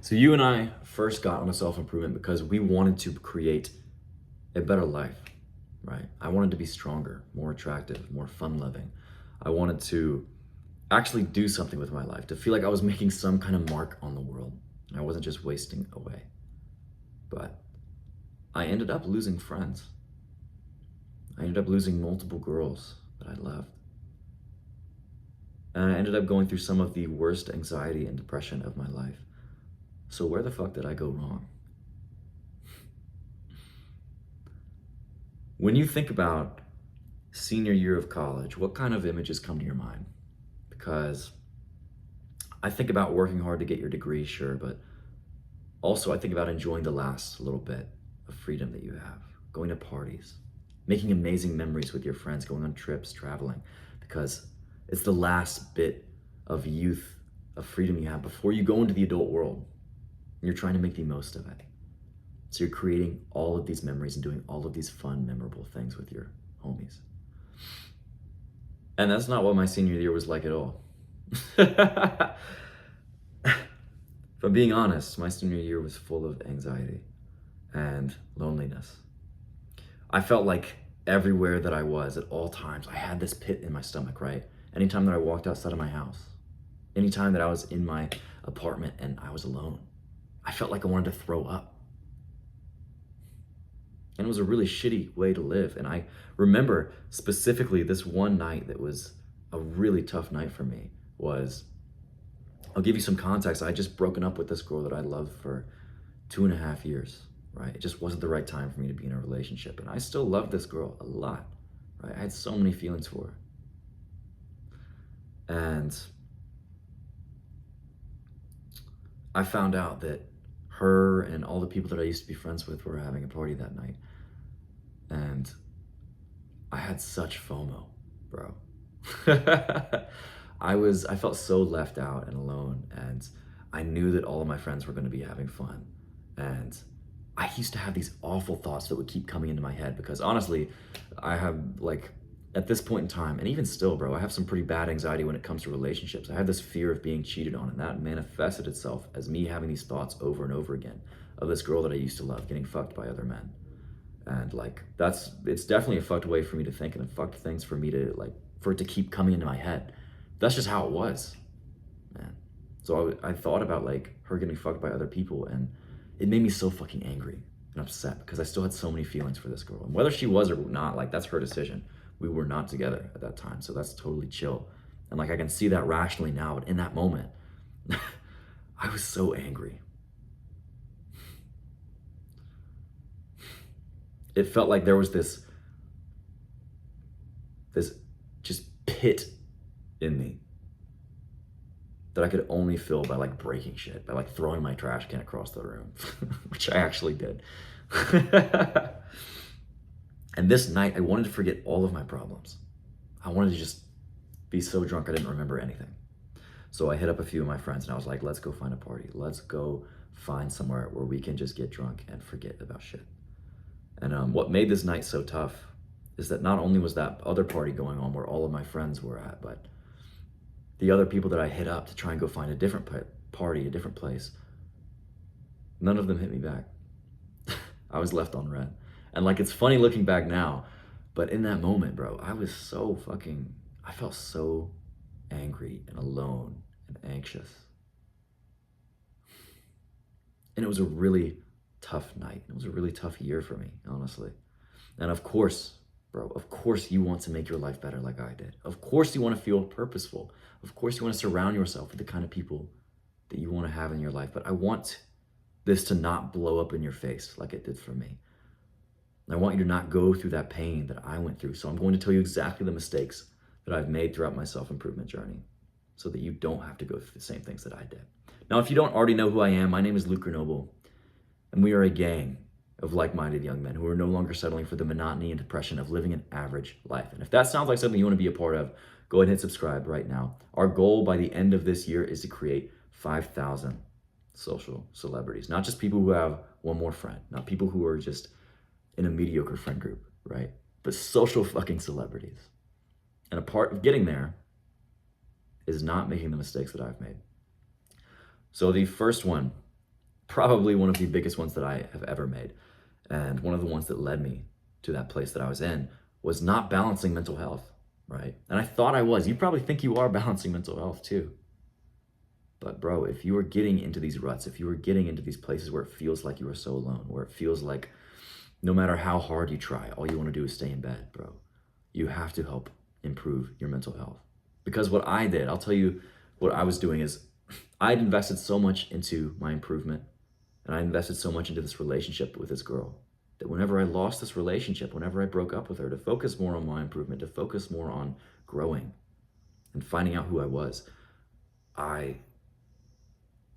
So you and I first got onto self-improvement because we wanted to create a better life, right? I wanted to be stronger, more attractive, more fun-loving. I wanted to actually do something with my life, to feel like I was making some kind of mark on the world. And I wasn't just wasting away. But I ended up losing friends. I ended up losing multiple girls that I loved. And I ended up going through some of the worst anxiety and depression of my life. So where the fuck did I go wrong? When you think about senior year of college, what kind of images come to your mind? Because I think about working hard to get your degree, sure, but also I think about enjoying the last little bit of freedom that you have, going to parties, making amazing memories with your friends, going on trips, traveling, because it's the last bit of youth, of freedom you have before you go into the adult world. And you're trying to make the most of it. So you're creating all of these memories and doing all of these fun, memorable things with your homies. And that's not what my senior year was like at all. If I'm being honest, my senior year was full of anxiety and loneliness. I felt like everywhere that I was at all times, I had this pit in my stomach, right? Anytime that I walked outside of my house, anytime that I was in my apartment and I was alone, I felt like I wanted to throw up. And it was a really shitty way to live. And I remember specifically this one night that was a really tough night for me was, I'll give you some context. I had just broken up with this girl that I loved for 2.5 years, right? It just wasn't the right time for me to be in a relationship. And I still loved this girl a lot, right? I had so many feelings for her. And I found out that her and all the people that I used to be friends with were having a party that night. And I had such FOMO, bro. I felt so left out and alone, and I knew that all of my friends were going to be having fun. And I used to have these awful thoughts that would keep coming into my head because honestly, I have at this point in time, and even still, bro, I have some pretty bad anxiety when it comes to relationships. I had this fear of being cheated on, and that manifested itself as me having these thoughts over and over again of this girl that I used to love getting fucked by other men. And it's definitely a fucked way for me to think and a fucked things for me to for it to keep coming into my head. That's just how it was, man. So I thought about her getting fucked by other people, and it made me so fucking angry and upset because I still had so many feelings for this girl. And whether she was or not, that's her decision. We were not together at that time, so that's totally chill. And I can see that rationally now, but in that moment, I was so angry. It felt like there was this just pit in me that I could only fill by breaking shit, by throwing my trash can across the room, which I actually did. And this night, I wanted to forget all of my problems. I wanted to just be so drunk I didn't remember anything. So I hit up a few of my friends and I was like, let's go find a party. Let's go find somewhere where we can just get drunk and forget about shit. And what made this night so tough is that not only was that other party going on where all of my friends were at, but the other people that I hit up to try and go find a different party, a different place, none of them hit me back. I was left on red. And it's funny looking back now, but in that moment, bro, I felt so angry and alone and anxious. And it was a really tough night. It was a really tough year for me, honestly. And of course, bro, of course you want to make your life better like I did. Of course you want to feel purposeful. Of course you want to surround yourself with the kind of people that you want to have in your life. But I want this to not blow up in your face like it did for me. I want you to not go through that pain that I went through. So I'm going to tell you exactly the mistakes that I've made throughout my self-improvement journey so that you don't have to go through the same things that I did. Now, if you don't already know who I am, my name is Luke Grenoble, and we are a gang of like-minded young men who are no longer settling for the monotony and depression of living an average life. And if that sounds like something you want to be a part of, go ahead and hit subscribe right now. Our goal by the end of this year is to create 5,000 social celebrities, not just people who have one more friend, not people who are just in a mediocre friend group, right? But social fucking celebrities. And a part of getting there is not making the mistakes that I've made. So the first one probably one of the biggest ones that I have ever made. And one of the ones that led me to that place that I was in was not balancing mental health, right? And I thought I was. You probably think you are balancing mental health too. But bro, if you are getting into these ruts, if you are getting into these places where it feels like you are so alone, where it feels like no matter how hard you try, all you want to do is stay in bed, bro, you have to help improve your mental health. Because what I did, I'll tell you what I was doing is I'd invested so much into my improvement, and I invested so much into this relationship with this girl, that whenever I lost this relationship, whenever I broke up with her, to focus more on my improvement, to focus more on growing and finding out who I was, I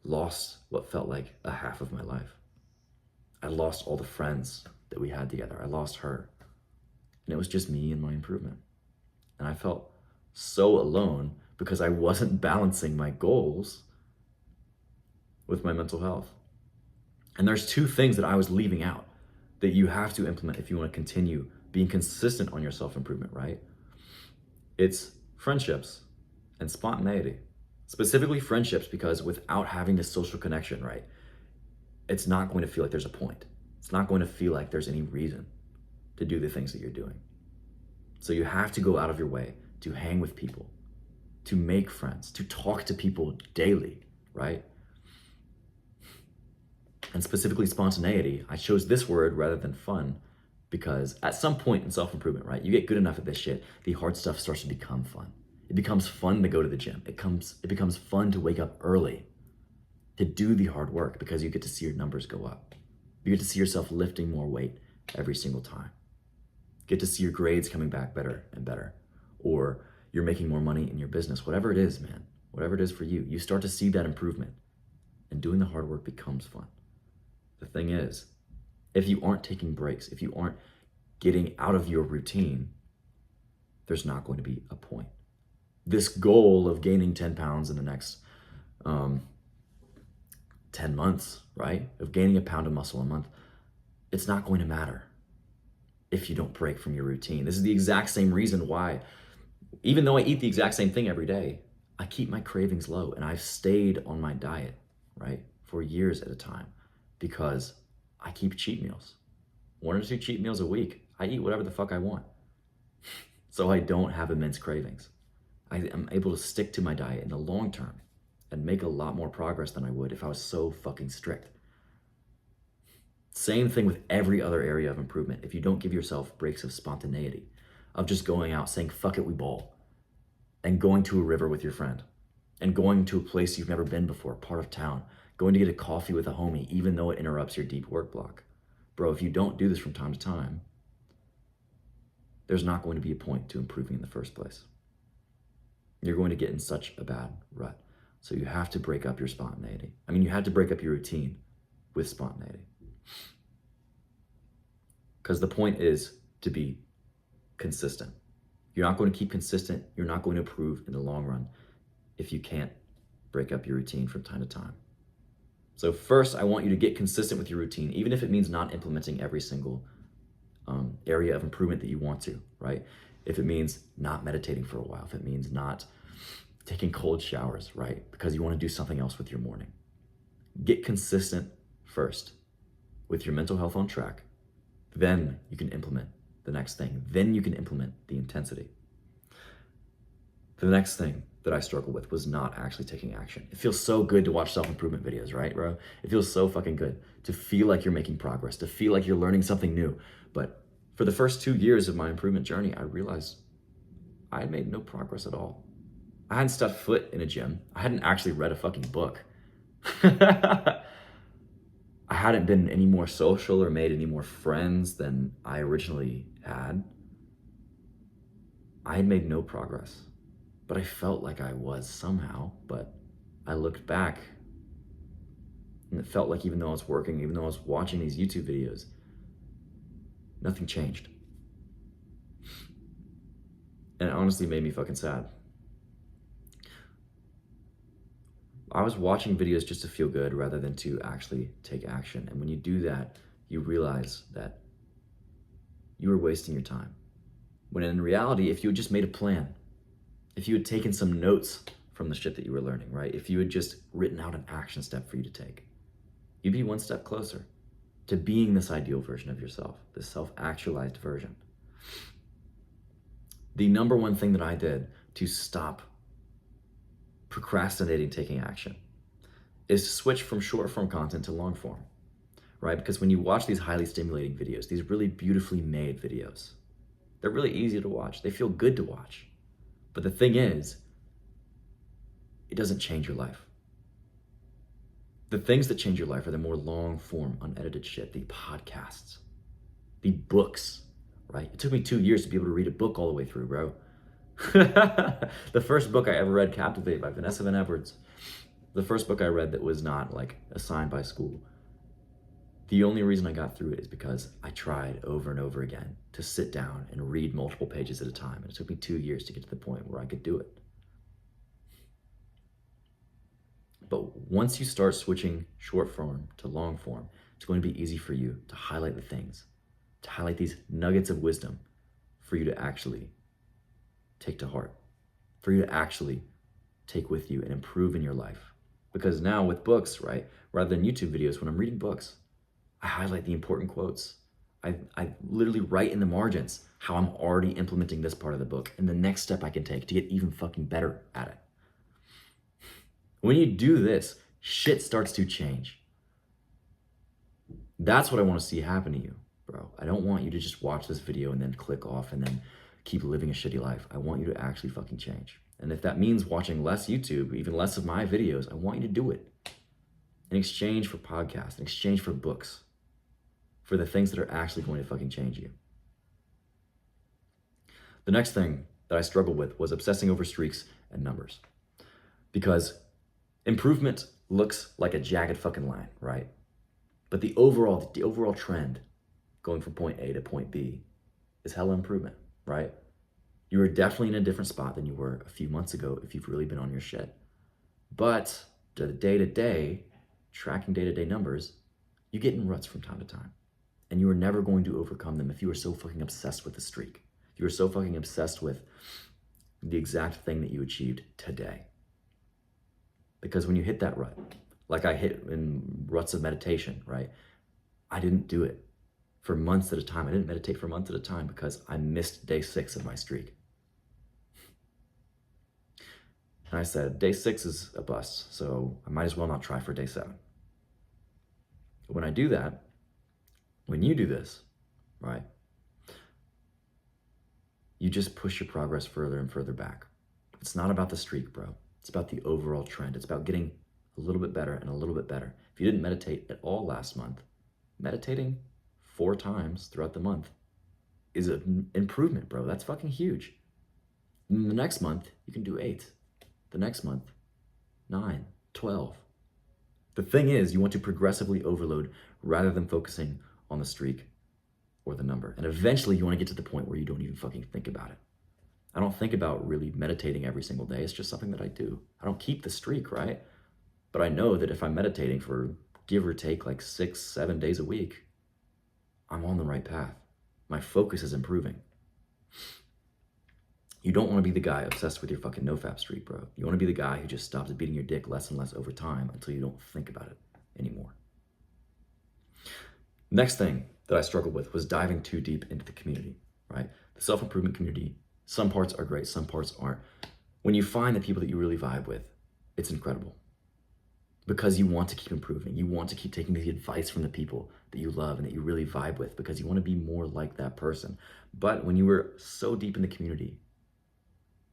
lost what felt like a half of my life. I lost all the friends that we had together. I lost her. And it was just me and my improvement. And I felt so alone because I wasn't balancing my goals with my mental health. And there's two things that I was leaving out that you have to implement if you want to continue being consistent on your self-improvement, right? It's friendships and spontaneity. Specifically friendships, because without having this social connection, right, it's not going to feel like there's a point. It's not going to feel like there's any reason to do the things that you're doing. So you have to go out of your way to hang with people, to make friends, to talk to people daily, right? And specifically spontaneity, I chose this word rather than fun because at some point in self-improvement, right, you get good enough at this shit, the hard stuff starts to become fun. It becomes fun to go to the gym. It becomes fun to wake up early, to do the hard work, because you get to see your numbers go up. You get to see yourself lifting more weight every single time. You get to see your grades coming back better and better. Or you're making more money in your business. Whatever it is, man, whatever it is for you, you start to see that improvement, and doing the hard work becomes fun. The thing is, if you aren't taking breaks, if you aren't getting out of your routine, there's not going to be a point. This goal of gaining 10 pounds in the next 10 months, right? Of gaining a pound of muscle a month, it's not going to matter if you don't break from your routine. This is the exact same reason why, even though I eat the exact same thing every day, I keep my cravings low, and I've stayed on my diet, right, for years at a time, because I keep cheat meals. 1 or 2 cheat meals a week. I eat whatever the fuck I want. So I don't have immense cravings. I am able to stick to my diet in the long term and make a lot more progress than I would if I was so fucking strict. Same thing with every other area of improvement. If you don't give yourself breaks of spontaneity, of just going out saying, fuck it, we ball, and going to a river with your friend, and going to a place you've never been before, part of town, going to get a coffee with a homie, even though it interrupts your deep work block. Bro, if you don't do this from time to time, there's not going to be a point to improving in the first place. You're going to get in such a bad rut. So you have to break up your spontaneity. I mean, you have to break up your routine with spontaneity. Because the point is to be consistent. You're not going to keep consistent. You're not going to improve in the long run if you can't break up your routine from time to time. So first, I want you to get consistent with your routine, even if it means not implementing every single area of improvement that you want to, right? If it means not meditating for a while, if it means not taking cold showers, right? Because you want to do something else with your morning. Get consistent first with your mental health on track. Then you can implement the next thing. Then you can implement the intensity. The next thing that I struggled with was not actually taking action. It feels so good to watch self-improvement videos, right, bro? It feels so fucking good to feel like you're making progress, to feel like you're learning something new. But for the first 2 years of my improvement journey, I realized I had made no progress at all. I hadn't stepped foot in a gym. I hadn't actually read a fucking book. I hadn't been any more social or made any more friends than I originally had. I had made no progress, but I felt like I was somehow. But I looked back and it felt like even though I was working, even though I was watching these YouTube videos, nothing changed. And it honestly made me fucking sad. I was watching videos just to feel good rather than to actually take action. And when you do that, you realize that you were wasting your time. When in reality, if you had just made a plan, if you had taken some notes from the shit that you were learning, right? If you had just written out an action step for you to take, you'd be one step closer to being this ideal version of yourself, this self-actualized version. The number one thing that I did to stop procrastinating taking action is to switch from short form content to long form, right? Because when you watch these highly stimulating videos, these really beautifully made videos, they're really easy to watch. They feel good to watch. But the thing is, it doesn't change your life. The things that change your life are the more long form, unedited shit, the podcasts, the books, right? It took me 2 years to be able to read a book all the way through, bro. The first book I ever read, Captivate by Vanessa Van Edwards, the first book I read that was not like assigned by school. The only reason I got through it is because I tried over and over again to sit down and read multiple pages at a time. And it took me 2 years to get to the point where I could do it. But once you start switching short form to long form, it's going to be easy for you to highlight the things, to highlight these nuggets of wisdom for you to actually take to heart, for you to actually take with you and improve in your life. Because now with books, right, rather than YouTube videos, when I'm reading books, I highlight the important quotes. I literally write in the margins how I'm already implementing this part of the book and the next step I can take to get even fucking better at it. When you do this, shit starts to change. That's what I want to see happen to you, bro. I don't want you to just watch this video and then click off and then keep living a shitty life. I want you to actually fucking change. And if that means watching less YouTube, even less of my videos, I want you to do it in exchange for podcasts, in exchange for books, for the things that are actually going to fucking change you. The next thing that I struggled with was obsessing over streaks and numbers. Because improvement looks like a jagged fucking line, right? But the overall trend going from point A to point B is hella improvement, right? You are definitely in a different spot than you were a few months ago if you've really been on your shit. But the day-to-day, tracking day-to-day numbers, you get in ruts from time to time. And you are never going to overcome them if you are so fucking obsessed with the streak. If you are so fucking obsessed with the exact thing that you achieved today. Because when you hit that rut, like I hit in ruts of meditation, right? I didn't do it for months at a time. I didn't meditate for months at a time because I missed day 6 of my streak. And I said, day 6 is a bust, so I might as well not try for day 7. When I do that, when you do this, right, you just push your progress further and further back. It's not about the streak, bro. It's about the overall trend. It's about getting a little bit better and a little bit better. If you didn't meditate at all last month, meditating 4 times throughout the month is an improvement, bro. That's fucking huge. And the next month, you can do 8. The next month, 9, 12. The thing is, you want to progressively overload rather than focusing on the streak or the number. And eventually you want to get to the point where you don't even fucking think about it. I don't think about really meditating every single day. It's just something that I do. I don't keep the streak, right? But I know that if I'm meditating for give or take like 6, 7 days a week, I'm on the right path. My focus is improving. You don't want to be the guy obsessed with your fucking nofap streak, bro. You want to be the guy who just stops beating your dick less and less over time until you don't think about it anymore. Next thing that I struggled with was diving too deep into the community, right? The self-improvement community. Some parts are great, some parts aren't. When you find the people that you really vibe with, it's incredible. Because you want to keep improving. You want to keep taking the advice from the people that you love and that you really vibe with because you want to be more like that person. But when you were so deep in the community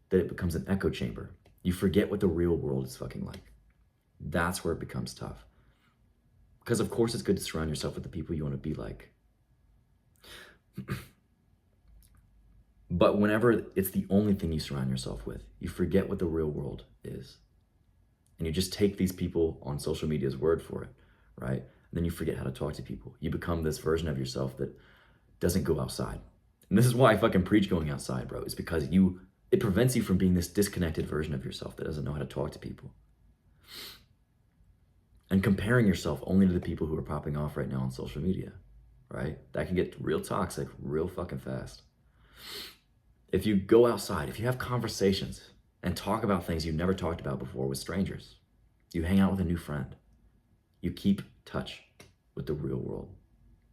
that it becomes an echo chamber, you forget what the real world is fucking like. That's where it becomes tough. Because of course it's good to surround yourself with the people you want to be like. But whenever it's the only thing you surround yourself with, you forget what the real world is. And you just take these people on social media's word for it, right? And then you forget how to talk to people. You become this version of yourself that doesn't go outside. And this is why I fucking preach going outside, bro. It's because it prevents you from being this disconnected version of yourself that doesn't know how to talk to people. And comparing yourself only to the people who are popping off right now on social media, right? That can get real toxic real fucking fast. If you go outside, if you have conversations and talk about things you've never talked about before with strangers, you hang out with a new friend, you keep touch with the real world.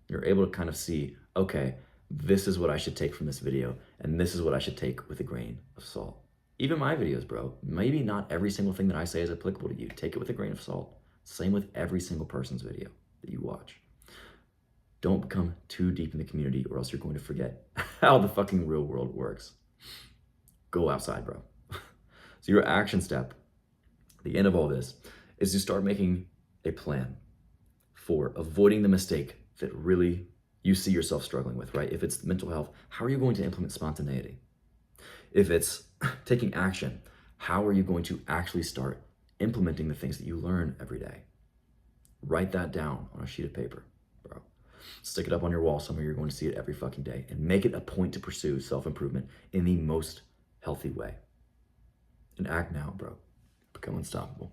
You're able to kind of see, okay, this is what I should take from this video, and this is what I should take with a grain of salt. Even my videos, bro, maybe not every single thing that I say is applicable to you. Take it with a grain of salt. Same with every single person's video that you watch. Don't become too deep in the community or else you're going to forget how the fucking real world works. Go outside, bro. So your action step, the end of all this, is to start making a plan for avoiding the mistake that really you see yourself struggling with, right? If it's mental health, how are you going to implement spontaneity? If it's taking action, how are you going to actually start implementing the things that you learn every day? Write that down on a sheet of paper, bro. Stick it up on your wall somewhere. You're going to see it every fucking day, and make it a point to pursue self-improvement in the most healthy way. And act now, bro. Become unstoppable.